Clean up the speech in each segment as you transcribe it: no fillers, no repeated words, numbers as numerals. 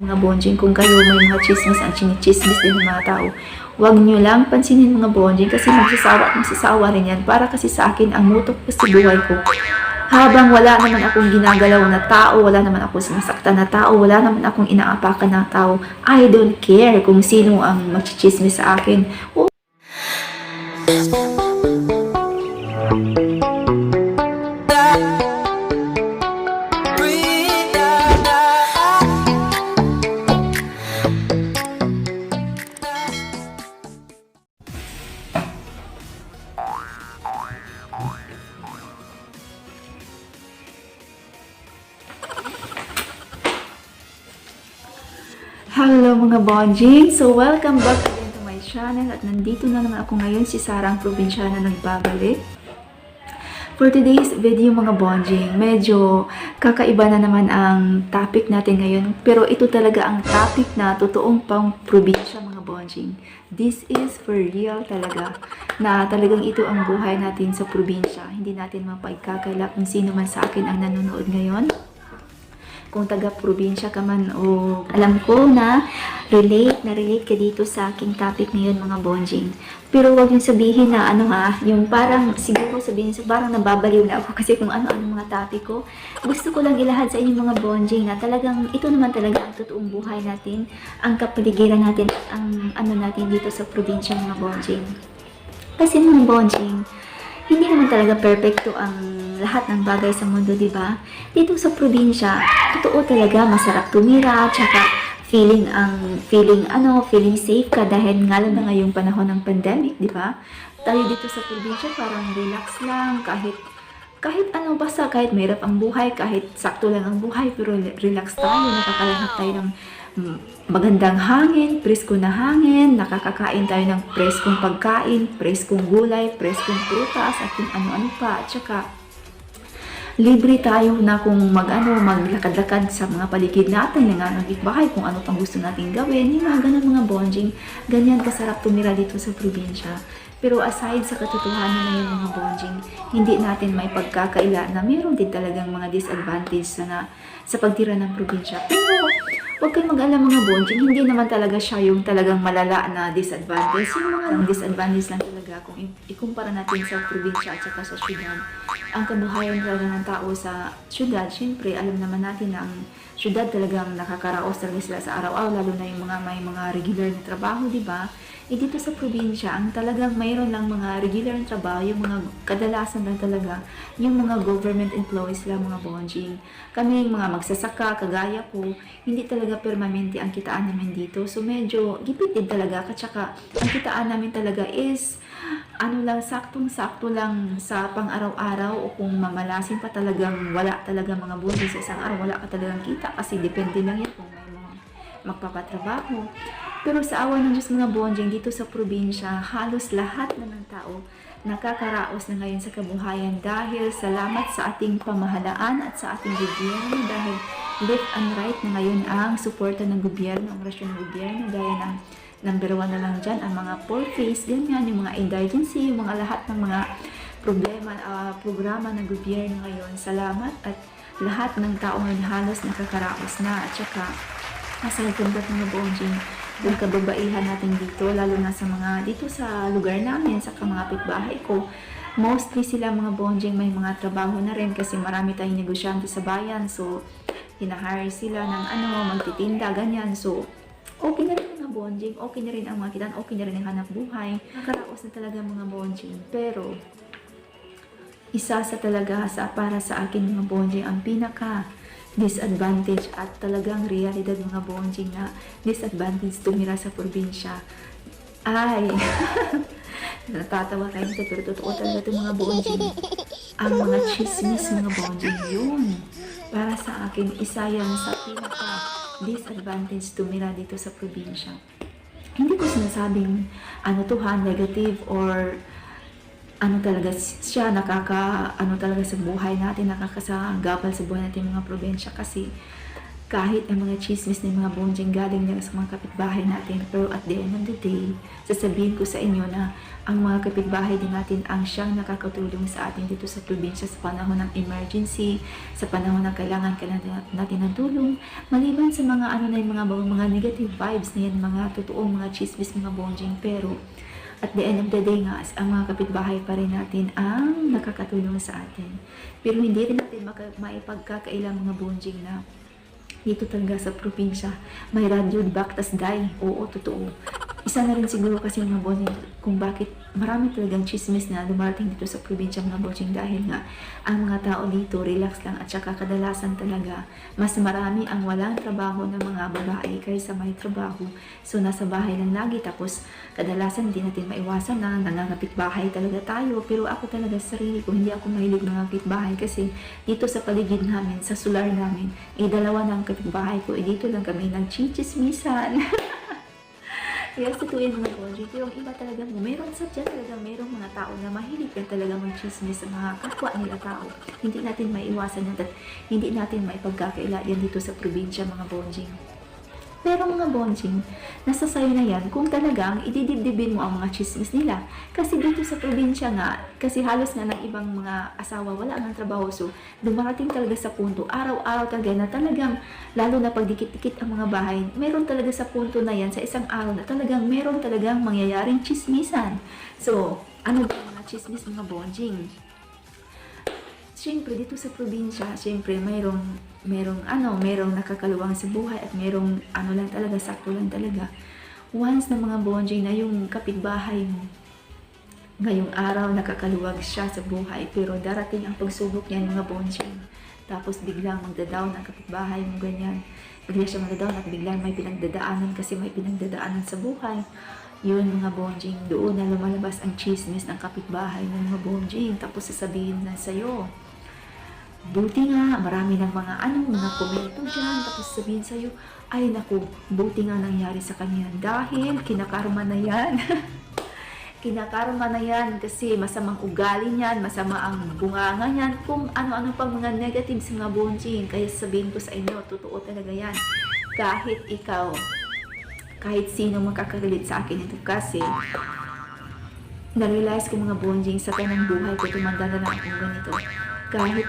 Mga bonjing, kung kayo may mga chismis ang chinichismis din ng mga tao, huwag nyo lang pansinin mga bonjing kasi magsasawa rin yan. Para kasi sa akin, ang mutok ko sa buhay ko, habang wala naman akong ginagalaw na tao, wala naman akong sinasaktan na tao, wala naman akong inaapakan na tao, I don't care kung sino ang magchichismis sa akin. Hello mga bonjing! So welcome back again to my channel at nandito na naman ako ngayon si Sarang Probinsyana nagbabalik. For today's video mga bonjing, medyo kakaiba na naman ang topic natin ngayon, pero ito talaga ang topic na totoong pang probinsya mga bonjing. This is for real talaga, na talagang ito ang buhay natin sa probinsya. Hindi natin mapagkakaila kung sino man sa akin ang nanonood ngayon. Kung taga-probinsya ka man o alam ko na relate ka dito sa aking topic ngayon mga bonjing. Pero wag yung sabihin na yung parang siguro sabihin parang nababaliw na ako kasi kung ano-ano mga topic ko. Gusto ko lang ilahad sa inyo mga bonjing na talagang ito naman talaga ang totoong buhay natin, ang kapaligiran natin, ang natin dito sa probinsya mga bonjing. Kasi mga bonjing, hindi naman talaga perfecto ang lahat ng bagay sa mundo, di ba? Dito sa probinsya, totoo talaga masarap tumira, tsaka feeling safe ka dahil nga lang na ngayong panahon ng pandemic, di ba? Tayo dito sa probinsya parang relax lang, kahit basta kahit mahirap ang buhay, kahit sakto lang ang buhay, pero relax tayo, nakakalanghap tayo ng magandang hangin, presko na hangin, nakakakain tayo ng preskong pagkain, preskong gulay, preskong prutas, at kung ano-ano pa. At saka, libre tayo na kung maglakad-lakad sa mga paligid natin, nangangalit bahay, kung ano pang gusto natin gawin, yung mga ganun mga bonjing, ganyan kasarap tumira dito sa probinsya. Pero aside sa katotohanan na yun mga bonjing, hindi natin may pagkakaila na mayroon din talagang mga disadvantage na sa pagtira ng probinsya. Pero huwag kayong mag-alala mga bonjing, hindi naman talaga siya yung talagang malala na disadvantage. Yung mga disadvantage lang talaga kung ikumpara natin sa probinsya at saka sa syudad. Ang kabuhayan talaga ng tao sa syudad, syempre alam naman natin na ang syudad talagang nakakaraos talaga sila sa araw-araw, lalo na yung may mga regular na trabaho, di ba? Dito sa probinsya, ang talagang mayroon lang mga regular na trabaho, yung mga kadalasan lang talaga, yung mga government employees lang mga bonjing. Kami mga magsasaka, kagaya ko, hindi talaga permanente ang kitaan namin dito. So medyo gipit din talaga, katsaka ang kitaan namin talaga is saktong-sakto lang sa pang-araw-araw, o kung mamalasin pa talagang wala talaga mga bonjing sa isang araw, wala ka talagang kita kasi depende lang yan kung may mga magpapatrabaho. Pero sa awa ng Diyos mga bonjing, dito sa probinsya, halos lahat na ng tao nakakaraos na ngayon sa kabuhayan dahil salamat sa ating pamahalaan at sa ating gobyerno, dahil left and right na ngayon ang suporta ng gobyerno, ang rasyon ng gobyerno, gaya ng number 1 na lang dyan, ang mga poor face, ganyan, yung mga indigency, yung mga lahat ng mga programa ng gobyerno ngayon. Salamat at lahat ng tao ngayon halos nakakaraos na. At saka, aside from that mga bonjing, yung kababaihan natin dito, lalo na dito sa lugar namin, sa mga kapitbahay ko, mostly sila mga bonjing may mga trabaho na rin kasi marami tayong negosyante sa bayan. So, hinahire sila ng magtitinda, ganyan. So, okay na rin mga bonjing, okay na rin ang mga kitaan, okay na rin ang hanap buhay. Nakaraos na talaga mga bonjing. Pero, isa sa talaga para sa akin mga bonjing, ang pinaka disadvantage at talagang realidad mga bonjing na disadvantage tumira sa probinsya ay natatawa tayo nito pero totoo talaga ito mga bonjing, ang mga chismis mga bonjing. Yun para sa akin isa yan sa pinaka disadvantage tumira dito sa probinsya. Hindi ko sinasabing negative or talaga siya talaga sa buhay natin, nakakasagabal sa buhay natin mga probinsya, kasi kahit ang mga chismis ng mga bonjing galing lang sa mga kapitbahay natin, pero at the end of the day, sasabihin ko sa inyo na ang mga kapitbahay din natin ang siyang nakakatulong sa atin dito sa probinsya sa panahon ng emergency, sa panahon ng kailangan natin ng tulong, maliban sa mga yung mga negative vibes na yan, mga totoong mga chismis, mga bonjing, pero at the end of the day nga, ang mga kapitbahay pa rin natin ang nakakatulong sa atin. Pero hindi rin natin maipagkakailang mga bonjing na dito talaga sa probinsya, may radyo baktas day. Oo, totoo. Isa na rin siguro kasi mga bonjing kung bakit marami talagang chismis na dumarating dito sa probinsya mga bonjing, dahil nga ang mga tao dito relax lang, at saka kadalasan talaga mas marami ang walang trabaho ng mga babae kaysa may trabaho. So nasa bahay lang lagi, tapos kadalasan hindi natin maiwasan na nangangapitbahay talaga tayo. Pero ako talaga sa sarili ko, hindi ako mahilig nangangapitbahay kasi dito sa paligid namin, sa sular namin, dalawa ng kapitbahay ko, dito lang kami nagchichismisan. Yes, totoo yun mga bonjing. Pero ang iba talaga mo, meron merong mga tao na mahilig yan talaga mag-chismis sa mga kapwa nila tao. Hindi natin maiiwasan yan at hindi natin maipagkakaila yan dito sa probinsya mga bonjing. Pero mga bonjing, nasa sayo na yan kung talagang ididibdibin mo ang mga chismis nila. Kasi dito sa probinsya nga, kasi halos nga ng ibang mga asawa wala ang trabaho. So, dumarating talaga sa punto, araw-araw talaga na talagang, lalo na pag dikit-dikit ang mga bahay, meron talaga sa punto na yan, sa isang araw na talagang meron talagang mangyayaring chismisan. So, ano ba ang mga chismis mga bonjing? Siyempre, dito sa probinsya, siyempre, merong nakakaluwang sa buhay at merong lang talaga, sakto lang talaga. Once na mga bonjing na yung kapitbahay mo, ngayong araw nakakaluwag siya sa buhay, pero darating ang pagsubok niyan mga bonjing. Tapos biglang magda-down ang kapitbahay mo, ganyan. Bigla siya magda-down at biglang may pinagdadaanan kasi may pinagdadaanan sa buhay. Yun mga bonjing, doon na lumalabas ang chismis ng kapitbahay mo mga bonjing. Tapos sasabihin na sa'yo, buti nga, marami ng mga komento dyan, tapos sabihin sa'yo, ay naku, buti nga nangyari sa kanya dahil kinakarma na yan. Kinakarma na yan kasi masamang ugali niyan, masama ang bunganga niyan, kung ano-ano pang mga negatives mga bonjing. Kaya sabihin ko sa inyo, totoo talaga yan. Kahit ikaw, kahit sino makakarelit sa akin ito, kasi na-realize ko mga bonjing sa tanang buhay ko, tumanda na lang akong ganito. Kahit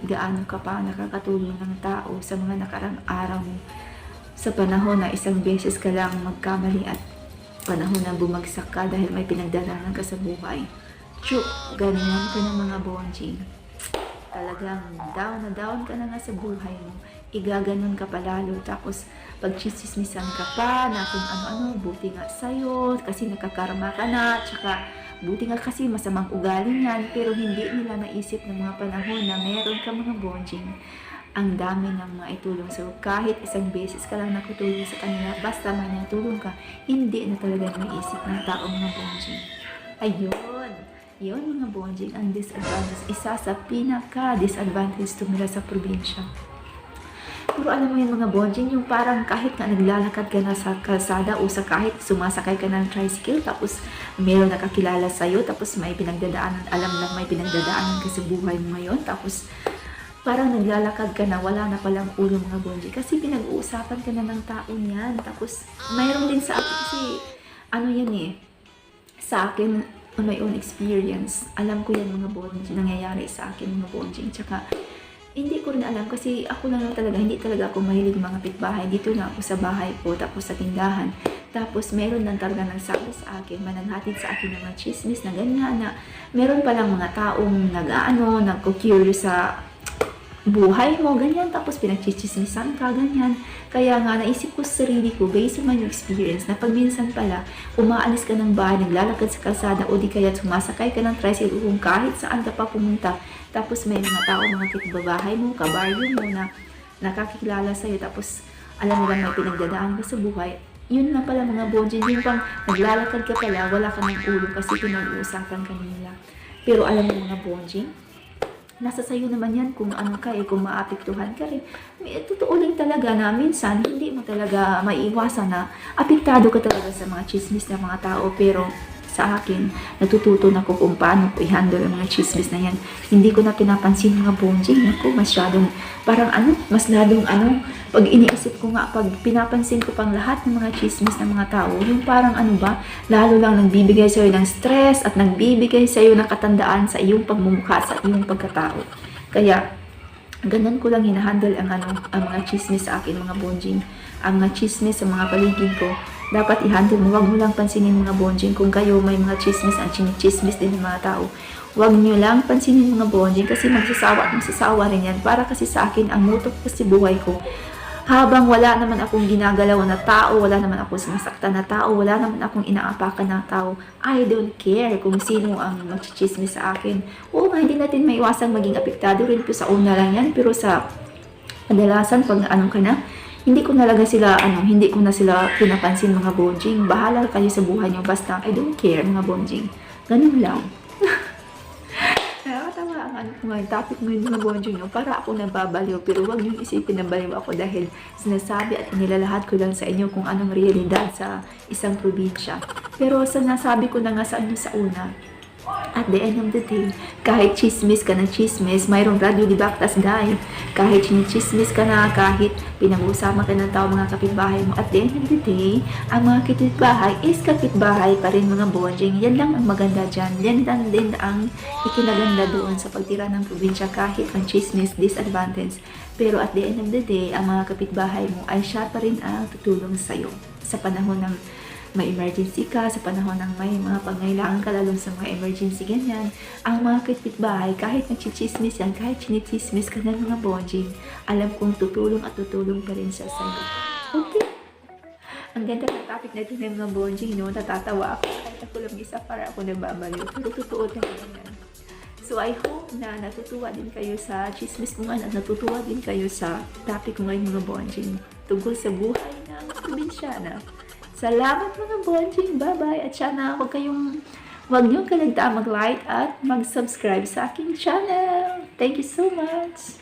gaano ka pa nakakatulong ng tao sa mga nakarang araw mo, sa panahon na isang beses ka lang magkamali at panahon na bumagsak ka dahil may pinagdadaanan ka sa buhay. Ganyan ka ng mga bonjing. Talagang down na down ka na nga sa buhay mo. Igaganon ka palalo, tapos pagchismismisan ka pa na kung ano-ano, buti nga sa'yo kasi nakakarma ka na, tsaka buti nga kasi masamang ugali niyan. Pero hindi nila naisip ng mga panahon na meron ka mga bonjing, ang dami ng mga itulong. So kahit isang beses ka lang nakutulong sa kanila, basta may natulong ka, hindi na talaga naisip ng taong mga bonjing. Yun mga bonjing, ang disadvantage, isa sa pinaka-disadvantage tumira sa probinsya. Pero alam mo yun mga bonjing, yung parang kahit nga naglalakad ka na sa kalsada o sa kahit sumasakay ka ng tricycle, tapos meron nakakilala sa'yo, tapos may pinagdadaanan, alam lang may pinagdadaanan ka sa buhay mo ngayon, tapos parang naglalakad ka na, wala na palang ulo mga bonjing, kasi pinag-uusapan ka na ng tao niyan. Tapos mayroon din sa akin kasi, sa akin, on my own experience, alam ko yan mga bonjing, nangyayari sa akin mga bonjing, tsaka hindi ko rin alam kasi ako lang talaga, hindi talaga ako mahilig mga pitbahay. Dito na ako sa bahay ko, tapos sa tindahan. Tapos meron lang talaga nagsabi sa akin, mananghatid sa akin ng mga chismis na ganyan, na meron palang mga taong nagko-curious sa buhay mo, ganyan, tapos pinagchichismisan ka, ganyan. Kaya nga, naisip ko sa sarili ko, based on my experience, na pag minsan pala, umaalis ka ng bahay, naglalakad sa kalsada, o di kaya sumasakay ka ng tricycle, kung kahit saan ka pa pumunta, tapos may mga tao, mga kitbabahay mo, kabaryo mo na nakakilala sa'yo, tapos alam mo lang may pinagdadaan ka sa buhay, yun lang pala mga bonjing, yung pang naglalakad ka pala, wala ka ng ulo kasi pinag-uusapan ka nila. Pero alam mo mga bonjing, nasa sayo naman yan kung ano ka kung maapektuhan ka rin. Totoo lang talaga na minsan hindi mo talaga maiiwasan na apektado ka talaga sa mga chismis ng mga tao. Pero sa akin. Natututo na ko kung paano ko i-handle ang mga chismis na yan. Hindi ko na pinapansin mga bonjing. Ako, masyadong, parang mas ladong pag iniisip ko nga, pag pinapansin ko pang lahat ng mga chismis ng mga tao, yung parang lalo lang nagbibigay sa'yo ng stress at nagbibigay sa'yo ng katandaan sa iyong pagmumukha, sa iyong pagkatao. Kaya, ganun ko lang hinahandle ang mga chismis sa akin mga bonjing. Ang mga chismis sa mga paligid ko, dapat i-handle mo. Huwag mo lang pansinin mga bonjing. Kung kayo may mga chismis, ang chinichismis din ng mga tao, huwag nyo lang pansinin mga bonjing kasi magsasawa rin yan. Para kasi sa akin, ang motto kasi buhay ko, habang wala naman akong ginagalaw na tao, wala naman akong sinasaktan na tao, wala naman akong inaapakan na tao, I don't care kung sino ang magchichismis sa akin. Oo, hindi natin maiwasang maging apektado rin po sa una lang yan, pero sa kadalasan pag hindi ko na sila pinapansin mga bonjing. Bahala kayo sa buhay nyo, basta I don't care mga bonjing. Ganun lang. Nakakatawa ang topic ngayon mga bonjing, no? Para ako nababaliw, pero huwag niyong isipin na baliw ako dahil sinasabi at inilalahad ko lang sa inyo kung anong realidad sa isang probinsya. Pero sinasabi ko na nga sa una, at the end of the day, kahit chismis ka ng chismis, mayroong radyo di baktas dahil kahit chinichismis ka na, kahit pinag-uusama ka ng tao mga kapitbahay mo, at the end of the day, ang mga kapitbahay is kapitbahay pa rin mga bonjing. Yan lang ang maganda dyan. Yan lang din ang ikinaganda doon sa pagtira ng probinsya kahit ang chismis disadvantage. Pero at the end of the day, ang mga kapitbahay mo ay siya pa rin ang tutulong sa'yo sa panahon ng may emergency ka, sa panahon ng may mga pangailangan ka, lalo sa mga emergency ganyan. Ang mga kapitbahay, kahit nagchichismis yan, kahit chinichismis ka ng mga bonjing, alam kong tutulong at tutulong pa rin siya sa'yo. Okay? Ang ganda ng topic na ito ng mga bonjing, no? Natatawa ako. Kahit ako lang isa, para ako nababaliw. Pero totoo talaga yan. So, I hope na natutuwa din kayo sa chismis ko ngayon at natutuwa din kayo sa topic ko ngayon mga bonjing tungkol sa buhay ng probinsyana. Salamat mga bonjing. Bye-bye. At sana huwag niyong kalagtaan mag-like at mag-subscribe sa aking channel. Thank you so much.